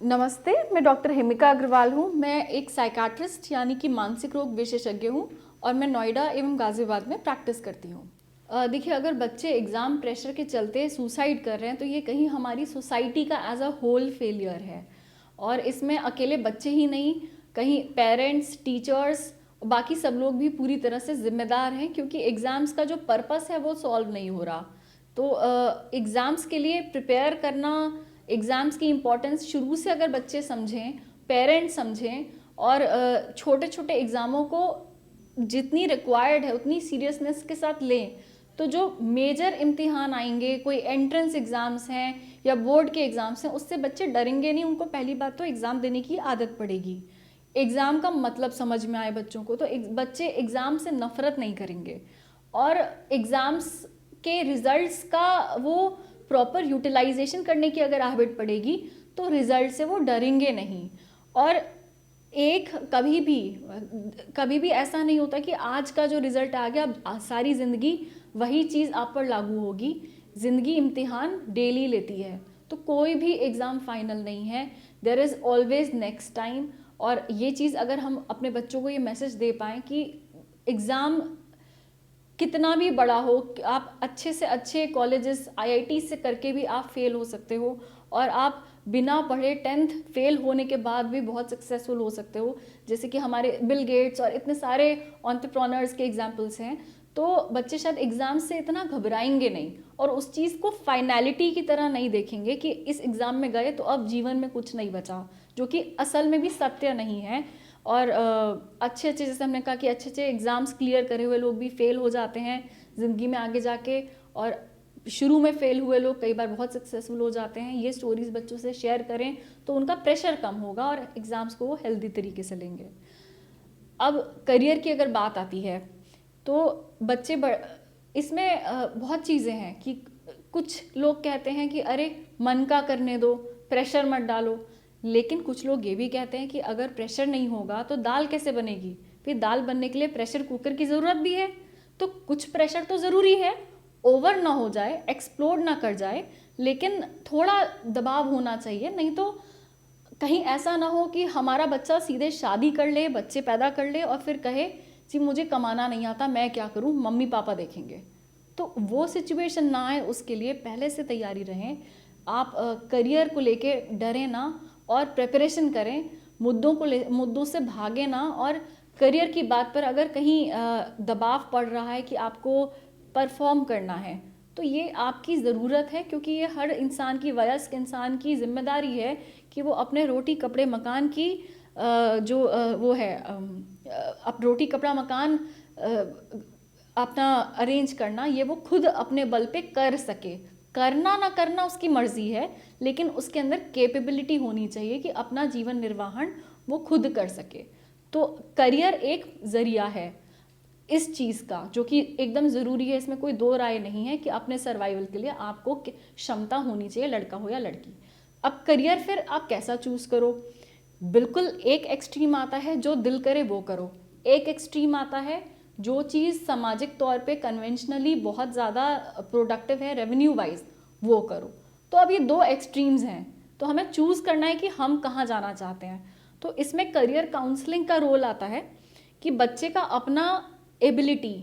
नमस्ते, मैं डॉक्टर हिमिका अग्रवाल हूँ। मैं एक साइकाट्रिस्ट यानी कि मानसिक रोग विशेषज्ञ हूँ और मैं नोएडा एवं गाज़ियाबाद में प्रैक्टिस करती हूँ। देखिए, अगर बच्चे एग्ज़ाम प्रेशर के चलते सुसाइड कर रहे हैं तो ये कहीं हमारी सोसाइटी का एज अ होल फेलियर है। और इसमें अकेले बच्चे ही नहीं, कहीं पेरेंट्स, टीचर्स, बाकी सब लोग भी पूरी तरह से जिम्मेदार हैं, क्योंकि एग्ज़ाम्स का जो पर्पस है वो सॉल्व नहीं हो रहा। तो एग्ज़ाम्स के लिए प्रिपेयर करना, एग्ज़ाम्स की इम्पोर्टेंस शुरू से अगर बच्चे समझें, पेरेंट्स समझें और छोटे छोटे एग्ज़ामों को जितनी रिक्वायर्ड है उतनी सीरियसनेस के साथ लें, तो जो मेजर इम्तिहान आएंगे, कोई एंट्रेंस एग्ज़ाम्स हैं या बोर्ड के एग्ज़ाम्स हैं, उससे बच्चे डरेंगे नहीं। उनको पहली बात तो एग्ज़ाम देने की आदत पड़ेगी, एग्ज़ाम का मतलब समझ में आए बच्चों को, तो बच्चे एग्ज़ाम से नफ़रत नहीं करेंगे। और एग्ज़ाम्स के रिज़ल्ट्स का वो प्रॉपर यूटिलाइजेशन करने की अगर हैबिट पड़ेगी तो रिज़ल्ट से वो डरेंगे नहीं। और एक कभी भी ऐसा नहीं होता कि आज का जो रिज़ल्ट आ गया अब सारी ज़िंदगी वही चीज़ आप पर लागू होगी। ज़िंदगी इम्तिहान डेली लेती है, तो कोई भी एग्ज़ाम फाइनल नहीं है। There is always next time. और ये चीज़ अगर हम अपने बच्चों को ये मैसेज दे पाएँ कि एग्ज़ाम कितना भी बड़ा हो, आप अच्छे से अच्छे कॉलेजेस आईआईटी से करके भी आप फेल हो सकते हो, और आप बिना पढ़े 10th फेल होने के बाद भी बहुत सक्सेसफुल हो सकते हो, जैसे कि हमारे बिल गेट्स और इतने सारे एंटरप्रेन्योर्स के एग्जांपल्स हैं। तो बच्चे शायद एग्ज़ाम से इतना घबराएंगे नहीं और उस चीज़ को फाइनलिटी की तरह नहीं देखेंगे कि इस एग्ज़ाम में गए तो अब जीवन में कुछ नहीं बचा, जो कि असल में भी सत्य नहीं है। और अच्छे अच्छे, जैसे हमने कहा कि अच्छे अच्छे एग्ज़ाम्स क्लियर करे हुए लोग भी फेल हो जाते हैं ज़िंदगी में आगे जाके, और शुरू में फेल हुए लोग कई बार बहुत सक्सेसफुल हो जाते हैं। ये स्टोरीज बच्चों से शेयर करें तो उनका प्रेशर कम होगा और एग्ज़ाम्स को वो हेल्दी तरीके से लेंगे। अब करियर की अगर बात आती है तो इसमें बहुत चीज़ें हैं कि कुछ लोग कहते हैं कि अरे मन का करने दो, प्रेशर मत डालो। लेकिन कुछ लोग ये भी कहते हैं कि अगर प्रेशर नहीं होगा तो दाल कैसे बनेगी, फिर दाल बनने के लिए प्रेशर कुकर की ज़रूरत भी है। तो कुछ प्रेशर तो ज़रूरी है, ओवर ना हो जाए, एक्सप्लोड ना कर जाए, लेकिन थोड़ा दबाव होना चाहिए। नहीं तो कहीं ऐसा ना हो कि हमारा बच्चा सीधे शादी कर ले, बच्चे पैदा कर ले और फिर कहे जी मुझे कमाना नहीं आता, मैं क्या करूं, मम्मी पापा देखेंगे। तो वो सिचुएशन ना आए उसके लिए पहले से तैयारी रहें। आप करियर को लेके डरें ना और प्रिपरेशन करें, मुद्दों से भागे ना। और करियर की बात पर अगर कहीं दबाव पड़ रहा है कि आपको परफॉर्म करना है, तो ये आपकी ज़रूरत है, क्योंकि ये हर इंसान की, वयस्क इंसान की जिम्मेदारी है कि वो अपने रोटी कपड़े मकान की वो है, अब रोटी कपड़ा मकान अपना अरेंज करना, ये वो खुद अपने बल पे कर सके। करना ना करना उसकी मर्जी है, लेकिन उसके अंदर कैपेबिलिटी होनी चाहिए कि अपना जीवन निर्वाहन वो खुद कर सके। तो करियर एक ज़रिया है इस चीज़ का, जो कि एकदम ज़रूरी है। इसमें कोई दो राय नहीं है कि अपने सर्वाइवल के लिए आपको क्षमता होनी चाहिए, लड़का हो या लड़की। अब करियर फिर आप कैसा चूज़ करो, बिल्कुल एक एक्सट्रीम आता है जो दिल करे वो करो, एक एक्सट्रीम आता है जो चीज़ सामाजिक तौर पे कन्वेंशनली बहुत ज़्यादा प्रोडक्टिव है रेवेन्यू वाइज, वो करो। तो अब ये दो एक्सट्रीम्स हैं, तो हमें चूज़ करना है कि हम कहाँ जाना चाहते हैं। तो इसमें करियर काउंसलिंग का रोल आता है कि बच्चे का अपना एबिलिटी,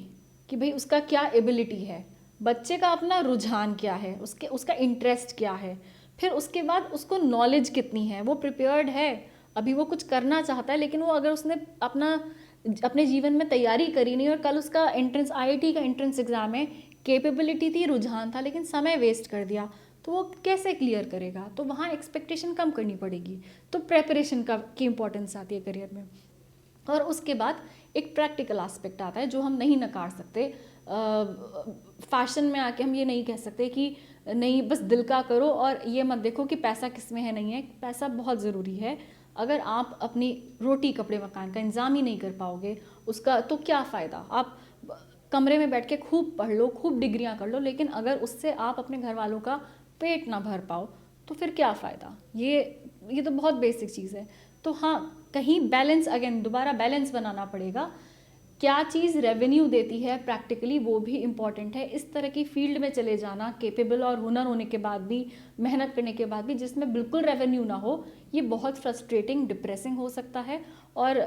कि भाई उसका क्या एबिलिटी है, बच्चे का अपना रुझान क्या है, उसका इंटरेस्ट क्या है, फिर उसके बाद उसको नॉलेज कितनी है, वो प्रिपेयर्ड है, अभी वो कुछ करना चाहता है लेकिन वो अगर उसने अपने जीवन में तैयारी करी नहीं और कल उसका एंट्रेंस, आईआईटी का एंट्रेंस एग्जाम है, कैपेबिलिटी थी, रुझान था, लेकिन समय वेस्ट कर दिया, तो वो कैसे क्लियर करेगा। तो वहाँ एक्सपेक्टेशन कम करनी पड़ेगी। तो प्रेपरेशन की इंपॉर्टेंस आती है करियर में। और उसके बाद एक प्रैक्टिकल एस्पेक्ट आता है जो हम नहीं नकार सकते। फैशन में आके हम ये नहीं कह सकते कि नहीं बस दिल का करो और ये मत देखो कि पैसा किस में है, नहीं है, पैसा बहुत ज़रूरी है। अगर आप अपनी रोटी कपड़े मकान का इंतज़ाम ही नहीं कर पाओगे उसका, तो क्या फ़ायदा। आप कमरे में बैठ के खूब पढ़ लो, खूब डिग्रियां कर लो, लेकिन अगर उससे आप अपने घर वालों का पेट ना भर पाओ तो फिर क्या फ़ायदा। ये तो बहुत बेसिक चीज़ है। तो हाँ, कहीं बैलेंस, अगेन दोबारा बैलेंस बनाना पड़ेगा। क्या चीज़ रेवेन्यू देती है प्रैक्टिकली, वो भी इम्पॉर्टेंट है। इस तरह की फील्ड में चले जाना, केपेबल और हुनर होने के बाद भी, मेहनत करने के बाद भी, जिसमें बिल्कुल रेवेन्यू ना हो, ये बहुत फ्रस्ट्रेटिंग, डिप्रेसिंग हो सकता है और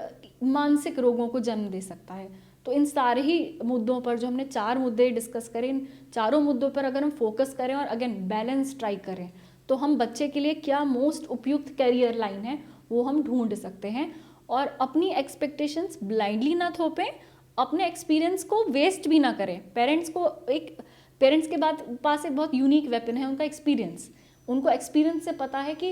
मानसिक रोगों को जन्म दे सकता है। तो इन सारे ही मुद्दों पर, जो हमने 4 मुद्दे डिस्कस करें, इन चारों मुद्दों पर अगर हम फोकस करें और अगेन बैलेंस ट्राई करें, तो हम बच्चे के लिए क्या मोस्ट उपयुक्त करियर लाइन है वो हम ढूंढ सकते हैं। और अपनी एक्सपेक्टेशंस ब्लाइंडली ना थोपें, अपने एक्सपीरियंस को वेस्ट भी ना करें। पेरेंट्स के पास एक बहुत यूनिक वेपन है, उनका एक्सपीरियंस। उनको एक्सपीरियंस से पता है कि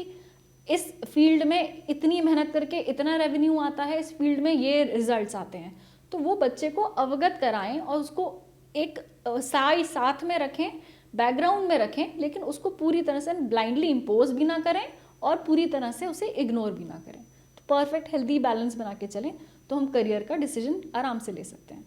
इस फील्ड में इतनी मेहनत करके इतना रेवेन्यू आता है, इस फील्ड में ये रिजल्ट्स आते हैं। तो वो बच्चे को अवगत कराएं और उसको एक साथ में रखें, बैकग्राउंड में रखें, लेकिन उसको पूरी तरह से ब्लाइंडली इम्पोज भी ना करें और पूरी तरह से उसे इग्नोर भी ना करें। तो परफेक्ट हेल्दी बैलेंस बना के चलें तो हम करियर का डिसीजन आराम से ले सकते हैं।